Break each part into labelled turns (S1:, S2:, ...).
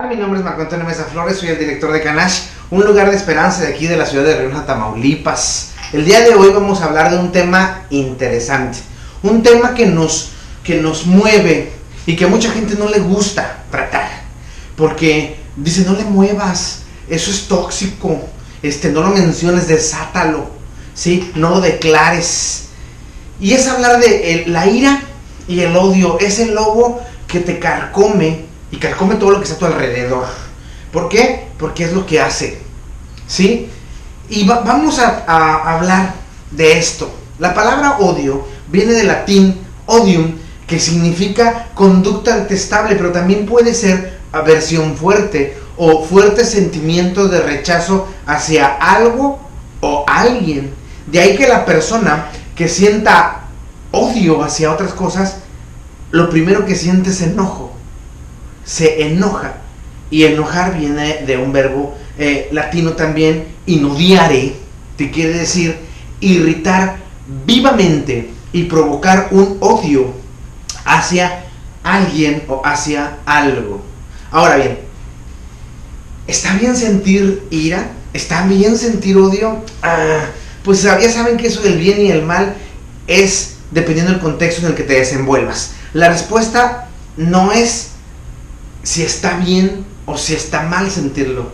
S1: Mi nombre es Marco Antonio Mesa Flores, soy el director de Canash, un lugar de esperanza de aquí de la ciudad de Reynosa, Tamaulipas. El día de hoy vamos a hablar de un tema interesante, un tema que nos mueve y que a mucha gente no le gusta tratar, porque dice no le muevas, eso es tóxico, no lo menciones, desátalo, ¿sí? No lo declares. Y es hablar de la ira y el odio, ese lobo que te carcome y carcome todo lo que está a tu alrededor. ¿Por qué? Porque es lo que hace, ¿sí? Y vamos a hablar de esto. La palabra odio viene del latín odium, que significa conducta detestable, pero también puede ser aversión fuerte o fuerte sentimiento de rechazo hacia algo o alguien. De ahí que la persona que sienta odio hacia otras cosas, lo primero que siente es enojo. Se enoja, y enojar viene de un verbo latino también, inodiare, que quiere decir irritar vivamente y provocar un odio hacia alguien o hacia algo. Ahora bien, ¿está bien sentir ira? ¿Está bien sentir odio? Pues ya saben que eso del bien y el mal es dependiendo del contexto en el que te desenvuelvas. La respuesta no es si está bien o si está mal sentirlo.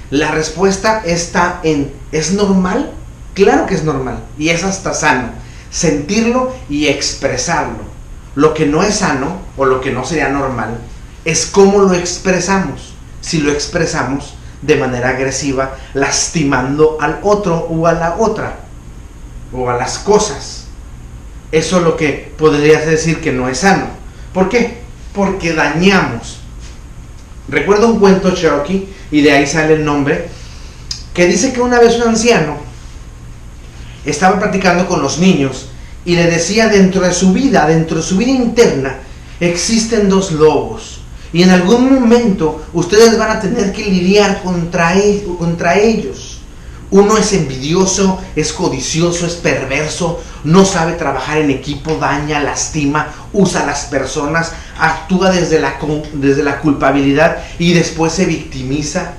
S1: La respuesta está en ¿es normal? Claro que es normal y es hasta sano sentirlo y expresarlo. Lo que no es sano o lo que no sería normal es cómo lo expresamos. Si lo expresamos de manera agresiva, lastimando al otro o a la otra o a las cosas, eso es lo que podrías decir que no es sano. ¿Por qué? Porque dañamos. Recuerdo un cuento cherokee, y de ahí sale el nombre, que dice que una vez un anciano estaba platicando con los niños y le decía dentro de su vida interna, existen dos lobos y en algún momento ustedes van a tener que lidiar contra ellos. Uno es envidioso, es codicioso, es perverso, no sabe trabajar en equipo, daña, lastima, usa a las personas, actúa desde la culpabilidad y después se victimiza.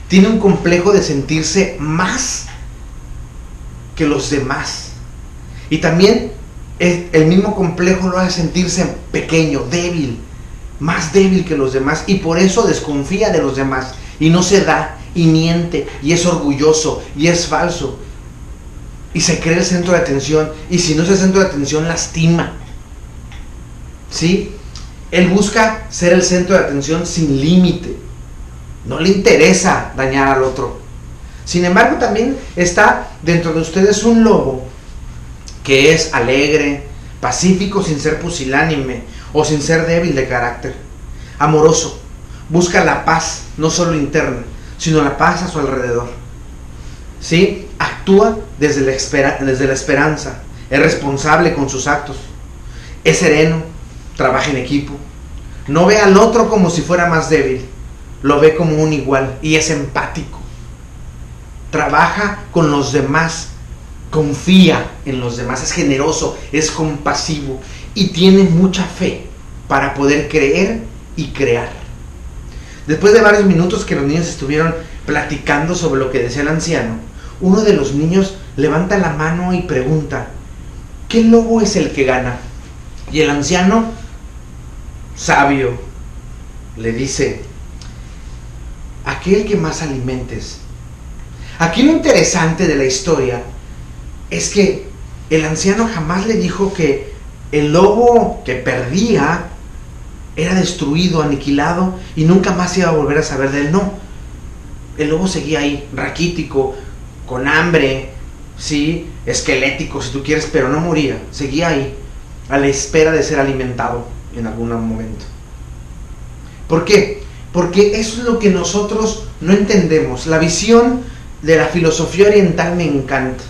S1: Tiene un complejo de sentirse más que los demás. Y también el mismo complejo lo hace sentirse pequeño, débil, más débil que los demás, y por eso desconfía de los demás y no se da y miente y es orgulloso y es falso y se cree el centro de atención, y si no es el centro de atención lastima, ¿sí? Él busca ser el centro de atención sin límite, no le interesa dañar al otro. Sin embargo, también está dentro de ustedes un lobo que es alegre, pacífico sin ser pusilánime o sin ser débil de carácter, amoroso, busca la paz no solo interna, sino la paz a su alrededor, ¿sí? Actúa desde la esperanza, es responsable con sus actos, es sereno, trabaja en equipo, no ve al otro como si fuera más débil, lo ve como un igual y es empático, trabaja con los demás, confía en los demás, es generoso, es compasivo y tiene mucha fe para poder creer y crear. Después de varios minutos que los niños estuvieron platicando sobre lo que decía el anciano, uno de los niños levanta la mano y pregunta, ¿qué lobo es el que gana? Y el anciano, sabio, le dice, aquel que más alimentes. Aquí lo interesante de la historia es que el anciano jamás le dijo que el lobo que perdía era destruido, aniquilado y nunca más se iba a volver a saber de él. No, el lobo seguía ahí, raquítico, con hambre, sí, esquelético si tú quieres, pero no moría, seguía ahí a la espera de ser alimentado en algún momento. ¿Por qué? Porque eso es lo que nosotros no entendemos. La visión de la filosofía oriental me encanta.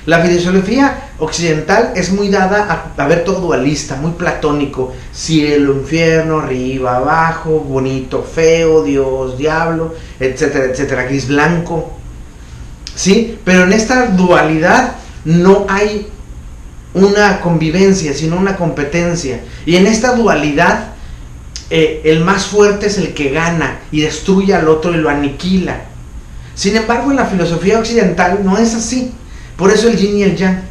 S1: La filosofía occidental es muy dada a ver todo dualista, muy platónico, cielo, infierno, arriba, abajo, bonito, feo, Dios, diablo, etcétera, etcétera, gris, blanco, ¿sí? Pero en esta dualidad no hay una convivencia, sino una competencia, y en esta dualidad el más fuerte es el que gana y destruye al otro y lo aniquila. Sin embargo, en la filosofía occidental no es así. Por eso el yin y el yang.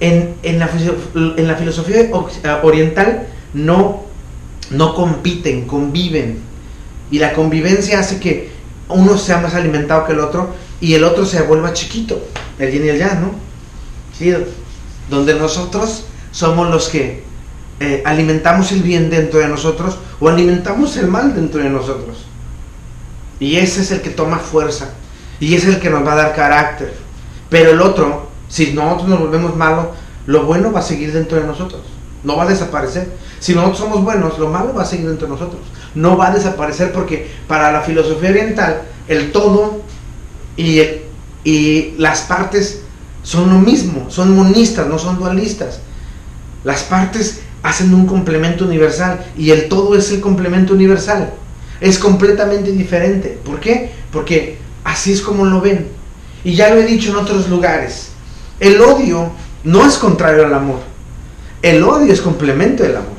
S1: En la filosofía oriental no compiten, conviven. Y la convivencia hace que uno sea más alimentado que el otro y el otro se vuelva chiquito. El yin y el yang, ¿no? Sí, donde nosotros somos los que alimentamos el bien dentro de nosotros o alimentamos el mal dentro de nosotros. Y ese es el que toma fuerza y ese es el que nos va a dar carácter. Pero el otro, si nosotros nos volvemos malos, lo bueno va a seguir dentro de nosotros, no va a desaparecer. Si nosotros somos buenos, lo malo va a seguir dentro de nosotros, no va a desaparecer, porque para la filosofía oriental el todo y las partes son lo mismo, son monistas, no son dualistas. Las partes hacen un complemento universal y el todo es el complemento universal. Es completamente diferente. ¿Por qué? Porque así es como lo ven. Y ya lo he dicho en otros lugares. El odio no es contrario al amor. El odio es complemento del amor.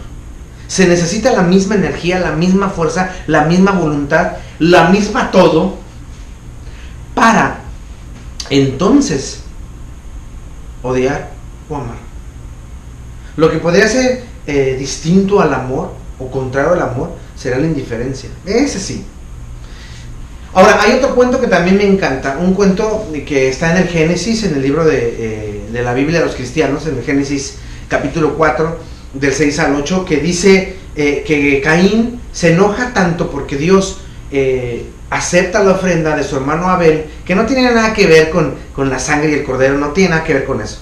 S1: Se necesita la misma energía, la misma fuerza, la misma voluntad, la misma todo, para entonces odiar o amar. Lo que podría ser distinto al amor o contrario al amor será la indiferencia. Ese sí. Ahora, hay otro cuento que también me encanta, un cuento que está en el Génesis, en el libro de la Biblia de los cristianos, en el Génesis capítulo 4, del 6 al 8, que dice que Caín se enoja tanto porque Dios acepta la ofrenda de su hermano Abel, que no tiene nada que ver con la sangre y el cordero, no tiene nada que ver con eso.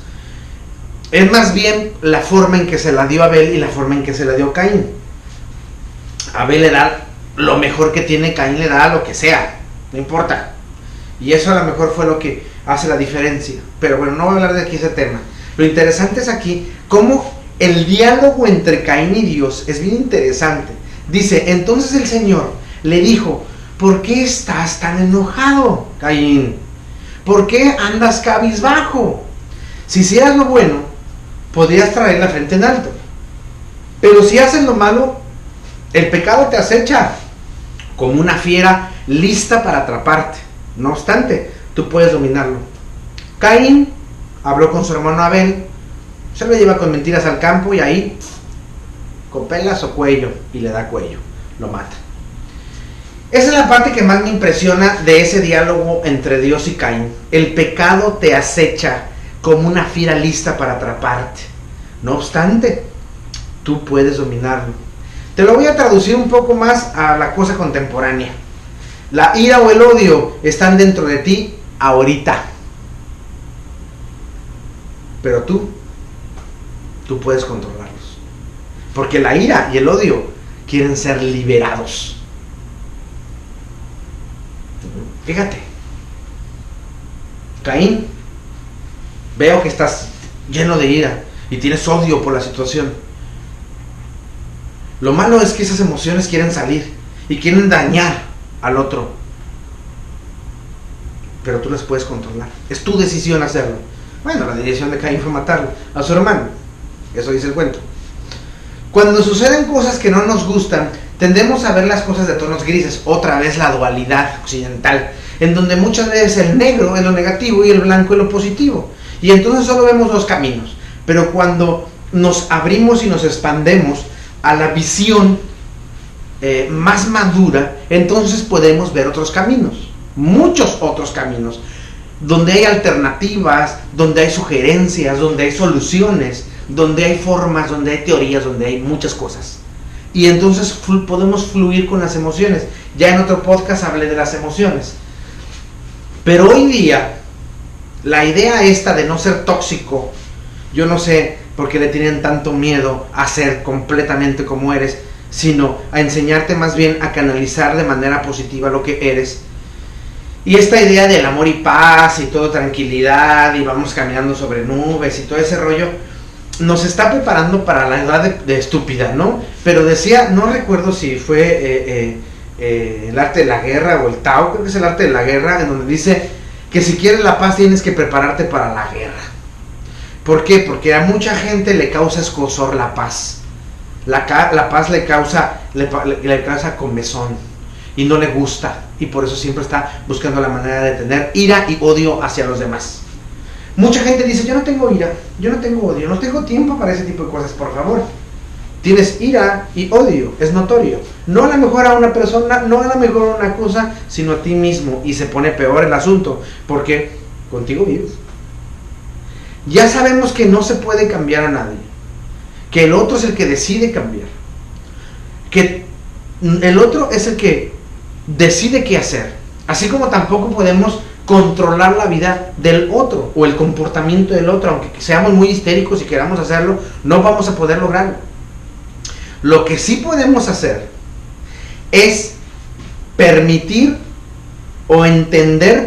S1: Es más bien la forma en que se la dio Abel y la forma en que se la dio Caín. Abel le da lo mejor que tiene, Caín le da lo que sea, no importa. Y eso a lo mejor fue lo que hace la diferencia. Pero bueno, no voy a hablar de aquí ese tema. Lo interesante es aquí cómo el diálogo entre Caín y Dios es bien interesante. Dice, entonces el Señor le dijo, ¿por qué estás tan enojado, Caín? ¿Por qué andas cabizbajo? Si hicieras lo bueno, podrías traer la frente en alto. Pero si haces lo malo, el pecado te acecha como una fiera lista para atraparte. No obstante, tú puedes dominarlo. Caín habló con su hermano Abel, se lo lleva con mentiras al campo y ahí, con pelas o cuello, y le da cuello, lo mata. Esa es la parte que más me impresiona de ese diálogo entre Dios y Caín. El pecado te acecha como una fiera lista para atraparte. No obstante, tú puedes dominarlo. Te lo voy a traducir un poco más a la cosa contemporánea. La ira o el odio están dentro de ti ahorita. Pero tú puedes controlarlos. Porque la ira y el odio quieren ser liberados. Fíjate. Caín, veo que estás lleno de ira y tienes odio por la situación. Lo malo es que esas emociones quieren salir y quieren dañar al otro. Pero tú las puedes controlar. Es tu decisión hacerlo. Bueno, la decisión de Caín fue matarlo a su hermano. Eso dice el cuento. Cuando suceden cosas que no nos gustan, tendemos a ver las cosas de tonos grises. Otra vez la dualidad occidental, en donde muchas veces el negro es lo negativo y el blanco es lo positivo. Y entonces solo vemos dos caminos. Pero cuando nos abrimos y nos expandemos a la visión más madura, entonces podemos ver otros caminos, muchos otros caminos, donde hay alternativas, donde hay sugerencias, donde hay soluciones, donde hay formas, donde hay teorías, donde hay muchas cosas. Y entonces podemos fluir con las emociones. Ya en otro podcast hablé de las emociones. Pero hoy día, la idea esta de no ser tóxico, yo no sé por qué le tienen tanto miedo a ser completamente como eres, sino a enseñarte más bien a canalizar de manera positiva lo que eres. Y esta idea del amor y paz y todo tranquilidad y vamos caminando sobre nubes y todo ese rollo, nos está preparando para la edad de estúpida, ¿no? Pero decía, no recuerdo si fue el arte de la guerra o el Tao, creo que es el arte de la guerra, en donde dice que si quieres la paz tienes que prepararte para la guerra. ¿Por qué? Porque a mucha gente le causa escozor la paz. La paz le causa le causa comezón y no le gusta, y por eso siempre está buscando la manera de tener ira y odio hacia los demás. Mucha gente dice, yo no tengo ira, yo no tengo odio, no tengo tiempo para ese tipo de cosas. Por favor, tienes ira y odio, es notorio. No a lo mejor a una persona, no a lo mejor a una cosa, sino a ti mismo, y se pone peor el asunto, porque contigo vives. Ya sabemos que no se puede cambiar a nadie, que el otro es el que decide cambiar, que el otro es el que decide qué hacer, así como tampoco podemos controlar la vida del otro o el comportamiento del otro. Aunque seamos muy histéricos y queramos hacerlo, no vamos a poder lograrlo. Lo que sí podemos hacer es permitir o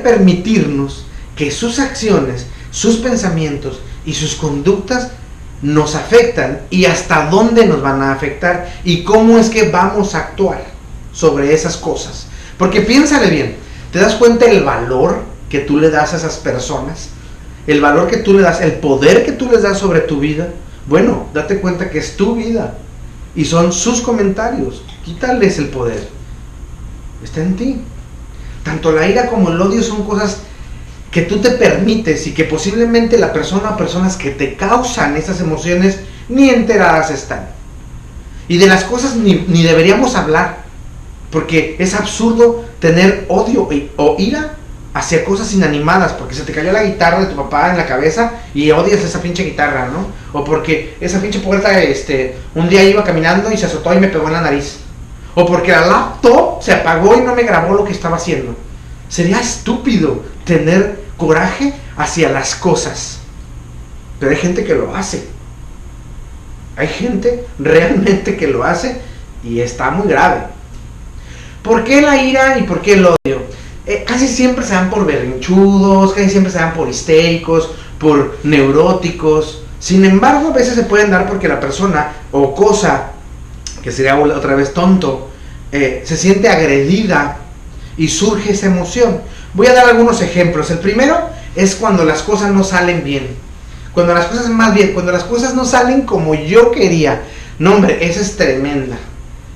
S1: permitirnos que sus acciones, sus pensamientos y sus conductas nos afectan, y hasta dónde nos van a afectar y cómo es que vamos a actuar sobre esas cosas. Porque piénsale bien, ¿te das cuenta el valor que tú le das a esas personas? El valor que tú le das, el poder que tú les das sobre tu vida. Bueno, date cuenta que es tu vida y son sus comentarios. Quítales el poder. Está en ti. Tanto la ira como el odio son cosas que tú te permites y que posiblemente la persona o personas que te causan esas emociones ni enteradas están. Y de las cosas ni deberíamos hablar, porque es absurdo tener odio o ira hacia cosas inanimadas, porque se te cayó la guitarra de tu papá en la cabeza y odias esa pinche guitarra, ¿no? O porque esa pinche puerta un día iba caminando y se azotó y me pegó en la nariz. O porque la laptop se apagó y no me grabó lo que estaba haciendo. Sería estúpido tener coraje hacia las cosas, pero hay gente que lo hace. Hay gente realmente que lo hace y está muy grave. ¿Por qué la ira y por qué el odio? Casi siempre se dan por berrinchudos, casi siempre se dan por histéricos, por neuróticos. Sin embargo, a veces se pueden dar porque la persona o cosa, que sería otra vez tonto, se siente agredida y surge esa emoción. Voy a dar algunos ejemplos. El primero es cuando las cosas no salen bien. Cuando las cosas no salen como yo quería. No, hombre, esa es tremenda.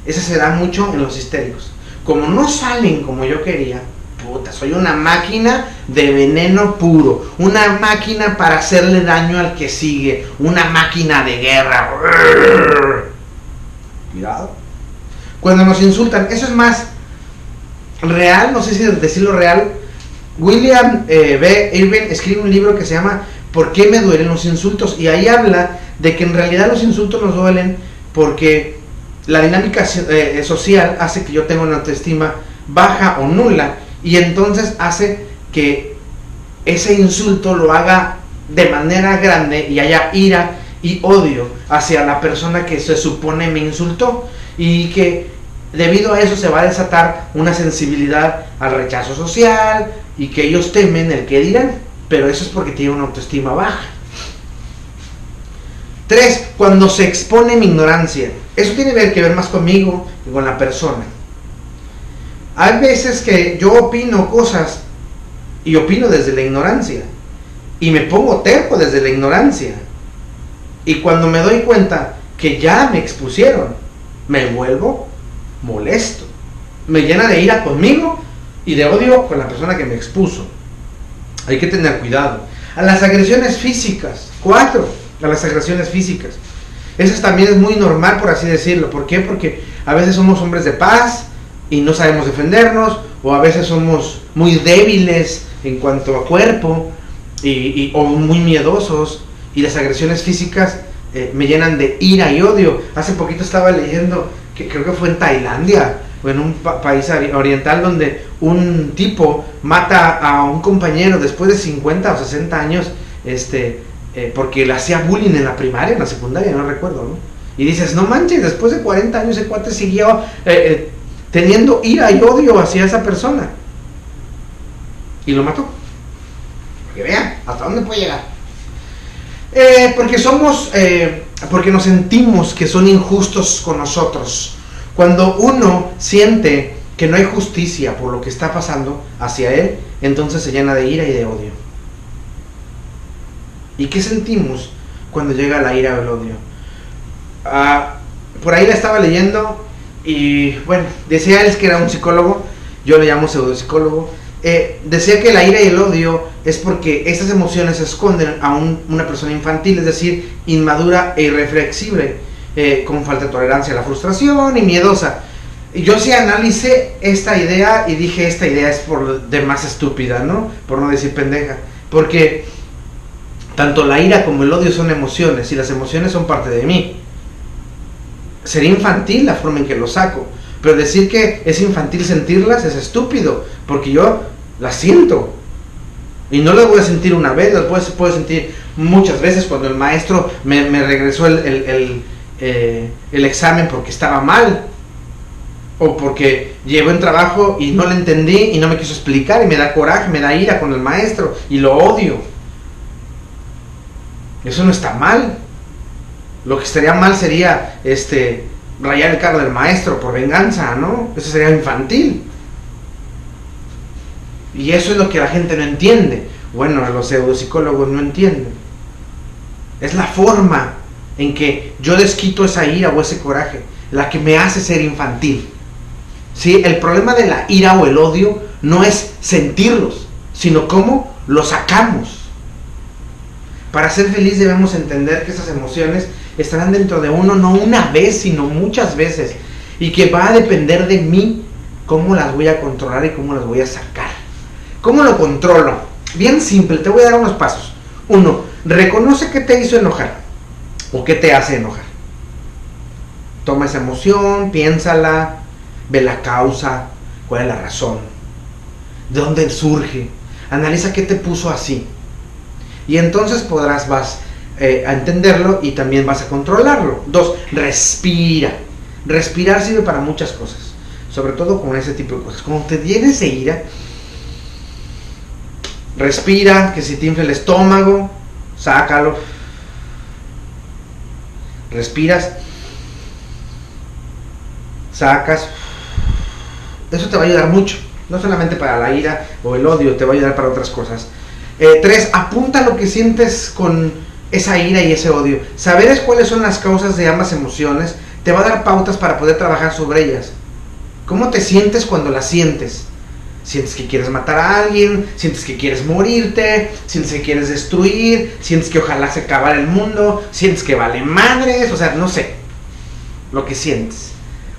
S1: Esa se da mucho en los histéricos. Como no salen como yo quería, puta, soy una máquina de veneno puro, una máquina para hacerle daño al que sigue, una máquina de guerra. Cuidado. Cuando nos insultan, eso es más real, no sé si decirlo real. William B. Irving escribe un libro que se llama ¿Por qué me duelen los insultos? Y ahí habla de que en realidad los insultos nos duelen porque la dinámica social hace que yo tenga una autoestima baja o nula, y entonces hace que ese insulto lo haga de manera grande y haya ira y odio hacia la persona que se supone me insultó, y que debido a eso se va a desatar una sensibilidad al rechazo social y que ellos temen el que dirán, pero eso es porque tienen una autoestima baja. 3. Cuando se expone mi ignorancia. Eso tiene que ver más conmigo que con la persona. Hay veces que yo opino cosas y opino desde la ignorancia y me pongo terco desde la ignorancia, y cuando me doy cuenta que ya me expusieron, me vuelvo molesto, me llena de ira conmigo y de odio con la persona que me expuso. Hay que tener cuidado. A las agresiones físicas. 4. A las agresiones físicas. Eso también es muy normal, por así decirlo. ¿Por qué? Porque a veces somos hombres de paz y no sabemos defendernos, o a veces somos muy débiles en cuanto a cuerpo o muy miedosos, y las agresiones físicas me llenan de ira y odio. Hace poquito estaba leyendo que creo que fue en Tailandia o en un país oriental, donde un tipo mata a un compañero después de 50 o 60 años porque le hacía bullying en la primaria, en la secundaria, no recuerdo, ¿no? Y dices, no manches, después de 40 años ese cuate siguió teniendo ira y odio hacia esa persona, y lo mató. Porque vean hasta dónde puede llegar. Porque nos sentimos que son injustos con nosotros. Cuando uno siente que no hay justicia por lo que está pasando hacia él, entonces se llena de ira y de odio. ¿Y qué sentimos cuando llega la ira o el odio? Por ahí la estaba leyendo Y bueno, decía él que era un psicólogo, yo le llamo pseudopsicólogo. Decía que la ira y el odio es porque estas emociones esconden a una persona infantil, es decir, inmadura e irreflexible, con falta de tolerancia a la frustración y miedosa. Y yo sí analicé esta idea y dije, esta idea es por demás estúpida, ¿no? Por no decir pendeja. Porque tanto la ira como el odio son emociones y las emociones son parte de mí. Sería infantil la forma en que lo saco, pero decir que es infantil sentirlas es estúpido, porque yo las siento. Y no las voy a sentir una vez, las puedo sentir muchas veces. Cuando el maestro me regresó el examen porque estaba mal, o porque llevo en trabajo y no lo entendí y no me quiso explicar y me da coraje, me da ira con el maestro y lo odio. Eso no está mal. Lo que estaría mal sería rayar el carro del maestro por venganza, ¿no? Eso sería infantil. Y eso es lo que la gente no entiende. Bueno, los pseudopsicólogos no entienden. Es la forma en que yo desquito esa ira o ese coraje la que me hace ser infantil. ¿Sí? El problema de la ira o el odio no es sentirlos, sino cómo los sacamos. Para ser feliz debemos entender que esas emociones estarán dentro de uno no una vez, sino muchas veces, y que va a depender de mí cómo las voy a controlar y cómo las voy a sacar. ¿Cómo lo controlo? Bien simple, te voy a dar unos pasos. 1. Reconoce qué te hizo enojar o qué te hace enojar. Toma esa emoción, piénsala, ve la causa, cuál es la razón, de dónde surge, analiza qué te puso así. Y entonces vas a entenderlo y también vas a controlarlo. 2. Respira. Respirar sirve para muchas cosas, sobre todo con ese tipo de cosas. Cuando te llenes de ira, respira, que si te infla el estómago, sácalo. Respiras, sacas. Eso te va a ayudar mucho, no solamente para la ira o el odio, te va a ayudar para otras cosas. 3. Apunta lo que sientes con esa ira y ese odio. Saber cuáles son las causas de ambas emociones te va a dar pautas para poder trabajar sobre ellas. ¿Cómo te sientes cuando las sientes? ¿Sientes que quieres matar a alguien? ¿Sientes que quieres morirte? ¿Sientes que quieres destruir? ¿Sientes que ojalá se acabara el mundo? ¿Sientes que vale madres? O sea, no sé, lo que sientes.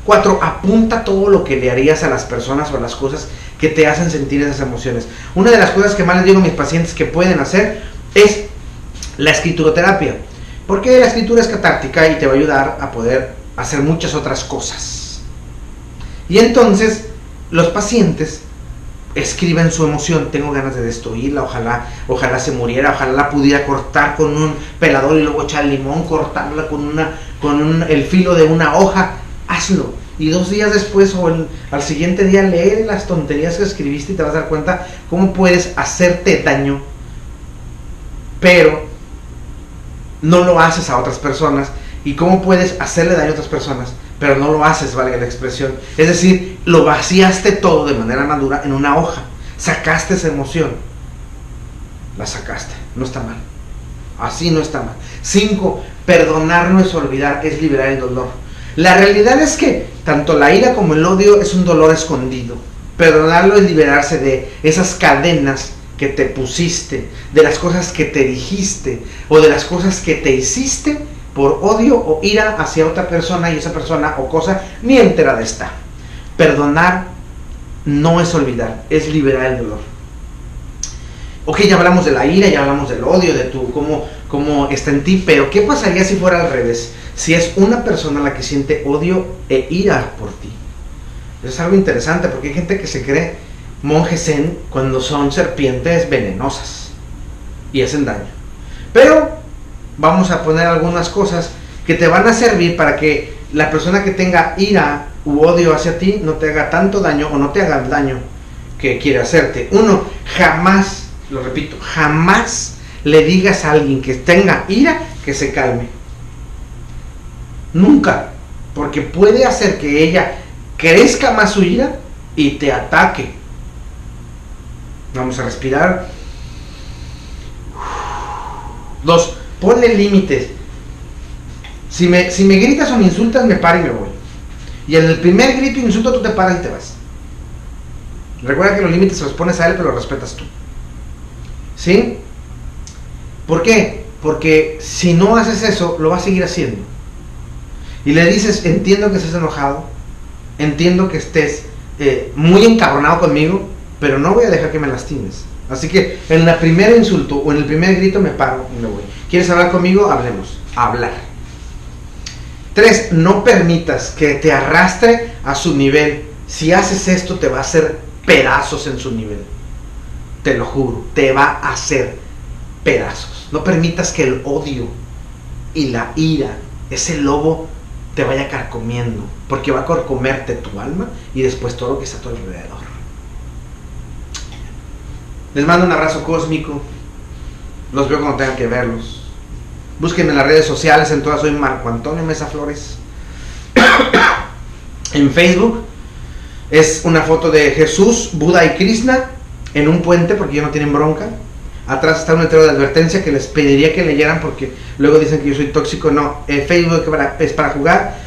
S1: 4. Apunta todo lo que le harías a las personas o a las cosas que te hacen sentir esas emociones. Una de las cosas que más les digo a mis pacientes que pueden hacer es la escrituroterapia, porque la escritura es catártica y te va a ayudar a poder hacer muchas otras cosas. Y entonces los pacientes escriben su emoción. Tengo ganas de destruirla, ojalá se muriera, ojalá la pudiera cortar con un pelador y luego echar limón, cortarla con el filo de una hoja. Hazlo, y 2 días después o al siguiente día lee las tonterías que escribiste y te vas a dar cuenta cómo puedes hacerte daño, pero no lo haces a otras personas, y cómo puedes hacerle daño a otras personas, pero no lo haces, valga la expresión. Es decir, lo vaciaste todo de manera madura en una hoja, sacaste esa emoción, la sacaste, no está mal, así no está mal. 5. Perdonar no es olvidar, es liberar el dolor. La realidad es que tanto la ira como el odio es un dolor escondido. Perdonarlo es liberarse de esas cadenas que te pusiste, de las cosas que te dijiste o de las cosas que te hiciste por odio o ira hacia otra persona, y esa persona o cosa ni enterada está. Perdonar no es olvidar, es liberar el dolor. Ok, ya hablamos de la ira, ya hablamos del odio, de cómo está en ti, pero ¿qué pasaría si fuera al revés? Si es una persona la que siente odio e ira por ti. Eso es algo interesante, porque hay gente que se cree monjes zen cuando son serpientes venenosas y hacen daño. Pero vamos a poner algunas cosas que te van a servir para que la persona que tenga ira u odio hacia ti no te haga tanto daño o no te haga el daño que quiere hacerte. 1. Jamás, lo repito, jamás le digas a alguien que tenga ira que se calme. Nunca, porque puede hacer que ella crezca más su ira y te ataque. Vamos a respirar. 2. Ponle límites. Si me gritas o me insultas, me paro y me voy. Y en el primer grito e insulto tú te paras y te vas. Recuerda que los límites se los pones a él, pero los respetas tú. ¿Sí? ¿Por qué? Porque si no haces eso, lo va a seguir haciendo. Y le dices, entiendo que estés enojado, entiendo que estés muy encabronado conmigo, pero no voy a dejar que me lastimes. Así que en el primer insulto o en el primer grito me paro y me voy. ¿Quieres hablar conmigo? Hablemos. Hablar. 3. No permitas que te arrastre a su nivel. Si haces esto, te va a hacer pedazos en su nivel. Te lo juro, te va a hacer pedazos. No permitas que el odio y la ira, ese lobo, te vaya carcomiendo, porque va a carcomerte tu alma y después todo lo que está a tu alrededor. Les mando un abrazo cósmico. Los veo cuando tengan que verlos. Búsquenme en las redes sociales, en todas soy Marco Antonio Mesa Flores. En Facebook es una foto de Jesús, Buda y Krishna en un puente, porque ya no tienen bronca. Atrás está un letrero de advertencia que les pediría que leyeran porque luego dicen que yo soy tóxico. No, Facebook es para jugar.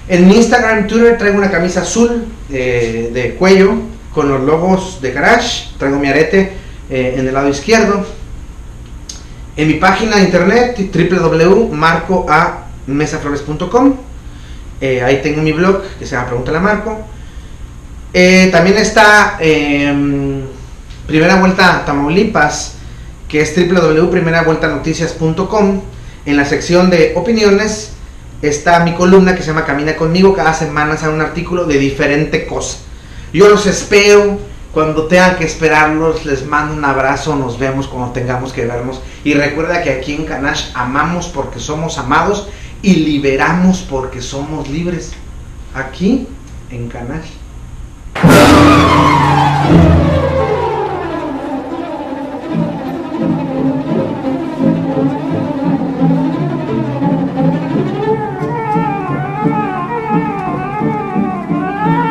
S1: En mi Instagram, Twitter traigo una camisa azul de cuello con los logos de Garage. Traigo mi arete en el lado izquierdo. En mi página de internet www.marcoamesaflores.com, ahí tengo mi blog que se llama Pregúntale a Marco. También está Primera Vuelta a Tamaulipas, que es www.primeravueltanoticias.com. En la sección de opiniones está mi columna que se llama Camina Conmigo. Cada semana sale un artículo de diferente cosa. Yo los espero. Cuando tengan que esperarlos, les mando un abrazo. Nos vemos cuando tengamos que vernos. Y recuerda que aquí en Canash amamos porque somos amados y liberamos porque somos libres. Aquí en Canash.